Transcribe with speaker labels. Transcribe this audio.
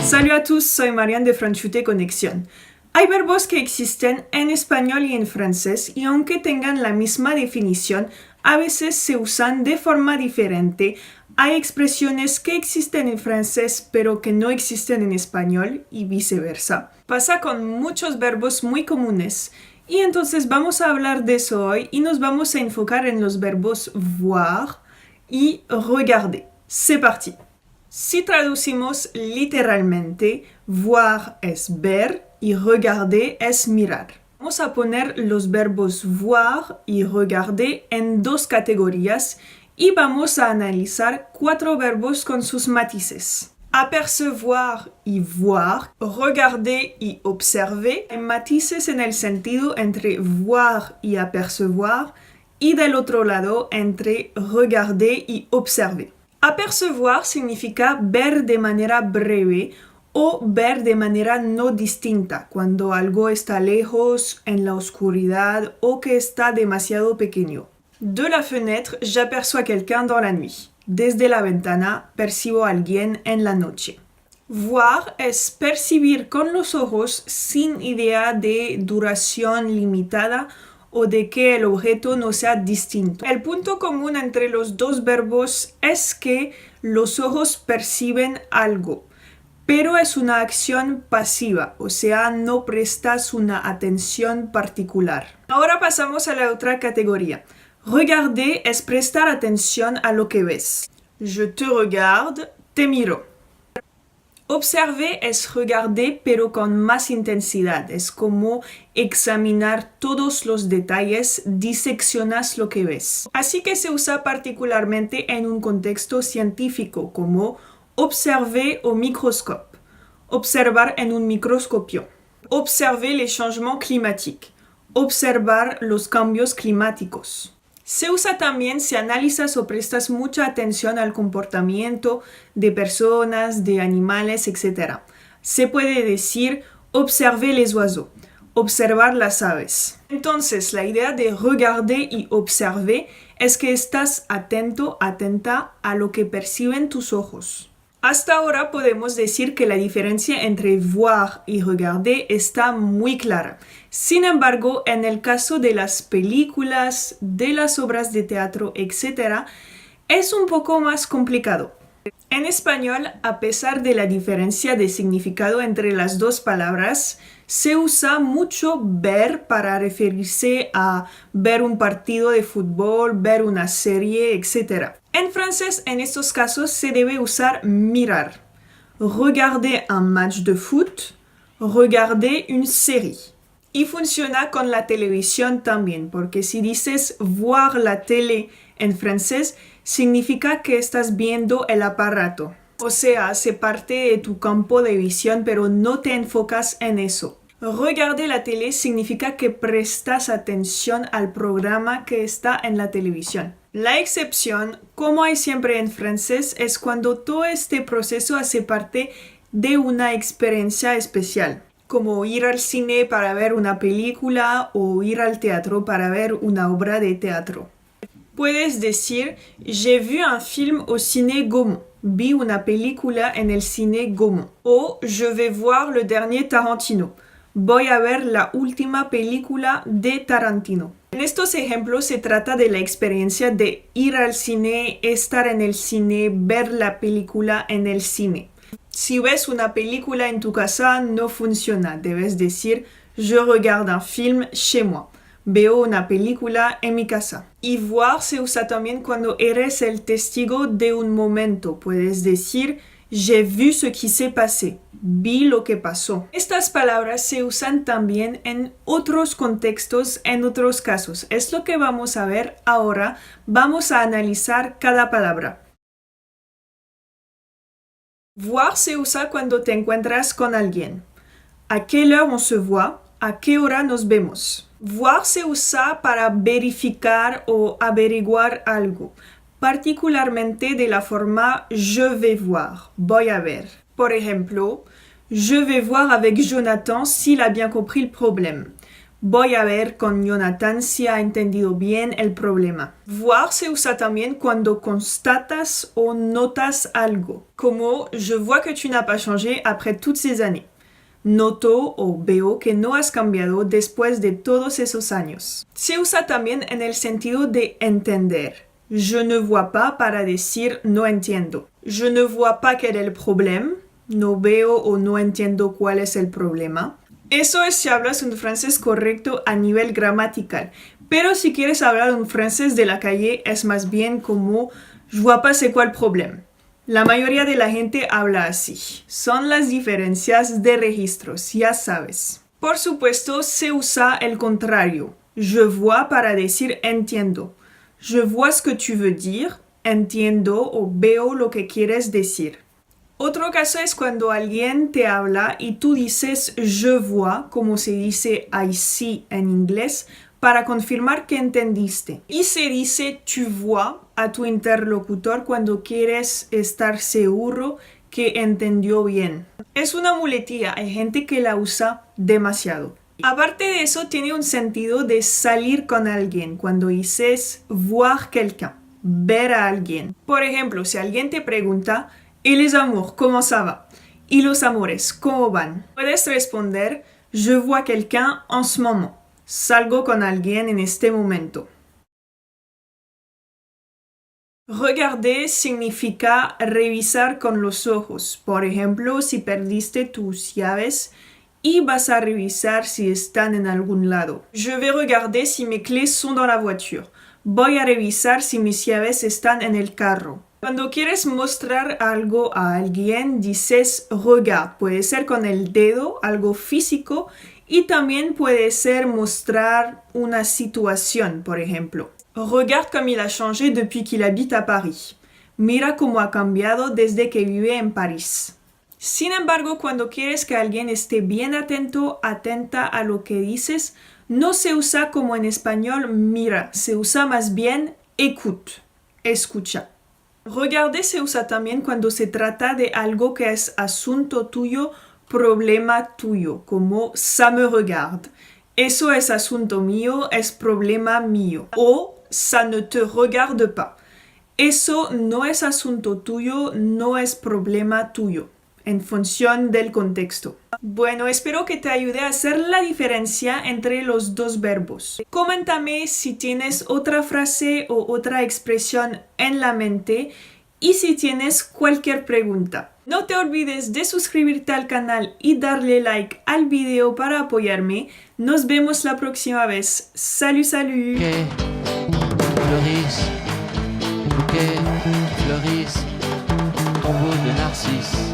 Speaker 1: Salut a todos, soy Marian de Franchute Conexión. Hay verbos que existen en español y en francés y aunque tengan la misma definición, a veces se usan de forma diferente. Hay expresiones que existen en francés pero que no existen en español y viceversa. Pasa con muchos verbos muy comunes. Y entonces vamos a hablar de eso hoy y nos vamos a enfocar en los verbos voir y regarder. C'est parti. Si traducimos literalmente, voir es ver y regarder es mirar. Vamos a poner los verbos voir y regarder en dos categorías y vamos a analizar 4 verbos con sus matices. Apercevoir y voir, regarder y observer. Hay matices en el sentido entre voir y apercevoir y del otro lado entre regarder y observer. Apercevoir significa ver de manera breve o ver de manera no distinta, cuando algo está lejos, en la oscuridad o que está demasiado pequeño. De la fenêtre, j'aperçois quelqu'un dans la nuit. Desde la ventana, percibo a alguien en la noche. Voir es percibir con los ojos sin idea de duración limitada o de que el objeto no sea distinto. El punto común entre los dos verbos es que los ojos perciben algo, pero es una acción pasiva, o sea, no prestas una atención particular. Ahora pasamos a la otra categoría. Regarder es prestar atención a lo que ves. Je te regarde, te miro. Observer es regarder pero con más intensidad. Es como examinar todos los detalles, diseccionas lo que ves. Así que se usa particularmente en un contexto científico como observer au microscope, observar en un microscopio, observer les changements climatiques, observar los cambios climáticos. Se usa también si analizas o prestas mucha atención al comportamiento de personas, de animales, etc. Se puede decir observer les oiseaux, observar las aves. Entonces, la idea de regarder y observer es que estás atento, atenta a lo que perciben tus ojos. Hasta ahora podemos decir que la diferencia entre voir y regarder está muy clara. Sin embargo, en el caso de las películas, de las obras de teatro, etc., es un poco más complicado. En español, a pesar de la diferencia de significado entre las dos palabras, se usa mucho ver para referirse a ver un partido de fútbol, ver una serie, etc. En francés, en estos casos, se debe usar mirar. Regarder un match de foot, regarder une série. Y funciona con la televisión también, porque si dices voir la tele en francés, significa que estás viendo el aparato. O sea, hace parte de tu campo de visión, pero no te enfocas en eso. Regarder la tele significa que prestas atención al programa que está en la televisión. La excepción, como hay siempre en francés, es cuando todo este proceso hace parte de una experiencia especial, como ir al cine para ver una película o ir al teatro para ver una obra de teatro. Puedes decir, j'ai vu un film au ciné Gaumont. Vi una película en el cine Gaumont. O je vais voir le dernier Tarantino. Voy a ver la última película de Tarantino. En estos ejemplos se trata de la experiencia de ir al cine, estar en el cine, ver la película en el cine. Si ves una película en tu casa, no funciona. Debes decir, je regarde un film chez moi. Veo una película en mi casa. Y voir se usa también cuando eres el testigo de un momento. Puedes decir, j'ai vu ce qui s'est passé. Vi lo que pasó. Estas palabras se usan también en otros contextos, en otros casos. Es lo que vamos a ver ahora. Vamos a analizar cada palabra. Voir se usa cuando te encuentras con alguien. ¿A quelle heure on se voit? ¿A qué hora nos vemos? Voir se usa para verificar o averiguar algo, particularmente de la forma je vais voir, voy a ver. Por ejemplo, je vais voir avec Jonathan s'il a bien compris le problème. Voy a ver con Jonathan si ha entendido bien el problema. Voir se usa también cuando constatas o notas algo, como je vois que tu n'as pas changé après toutes ces années. Noto o veo que no has cambiado después de todos esos años. Se usa también en el sentido de entender. Je ne vois pas para decir no entiendo. Je ne vois pas quel est le problème. No veo o no entiendo cuál es el problema. Eso es si hablas un francés correcto a nivel gramatical. Pero si quieres hablar un francés de la calle es más bien como je vois pas c'est quoi le problème. La mayoría de la gente habla así. Son las diferencias de registros, ya sabes. Por supuesto, se usa el contrario. Je vois para decir entiendo. Je vois ce que tu veux dire. Entiendo o veo lo que quieres decir. Otro caso es cuando alguien te habla y tú dices je vois, como se dice I see en inglés, para confirmar que entendiste. Y se dice tu vois a tu interlocutor cuando quieres estar seguro que entendió bien. Es una muletilla, hay gente que la usa demasiado. Aparte de eso, tiene un sentido de salir con alguien cuando dices voir quelqu'un, ver a alguien. Por ejemplo, si alguien te pregunta ¿y les amours, cómo ça va? ¿Y los amores, cómo van? Puedes responder je vois quelqu'un en ce moment. Salgo con alguien en este momento. Regarder significa revisar con los ojos. Por ejemplo, si perdiste tus llaves y vas a revisar si están en algún lado. Je vais regarder si mes clés sont dans la voiture. Voy a revisar si mis llaves están en el carro. Cuando quieres mostrar algo a alguien, dices regarde. Puede ser con el dedo, algo físico, y también puede ser mostrar una situación, por ejemplo. Regarde comme il a changé depuis qu'il habite à Paris. Mira cómo ha cambiado desde que vive en París. Sin embargo, cuando quieres que alguien esté bien atento, atenta a lo que dices, no se usa como en español mira, se usa más bien écoute, escucha. Regarder se usa también cuando se trata de algo que es asunto tuyo, problema tuyo, como ça me regarde. Eso es asunto mío, es problema mío. O ça ne te regarde pas. Eso no es asunto tuyo, no es problema tuyo, en función del contexto. Bueno, espero que te ayude a hacer la diferencia entre los dos verbos. Coméntame si tienes otra frase o otra expresión en la mente y si tienes cualquier pregunta. No te olvides de suscribirte al canal y darle like al video para apoyarme. Nos vemos la próxima vez. Salut, salut!
Speaker 2: Bouquet, fleurissent, bouquet, fleurissent, tombeau de narcisses.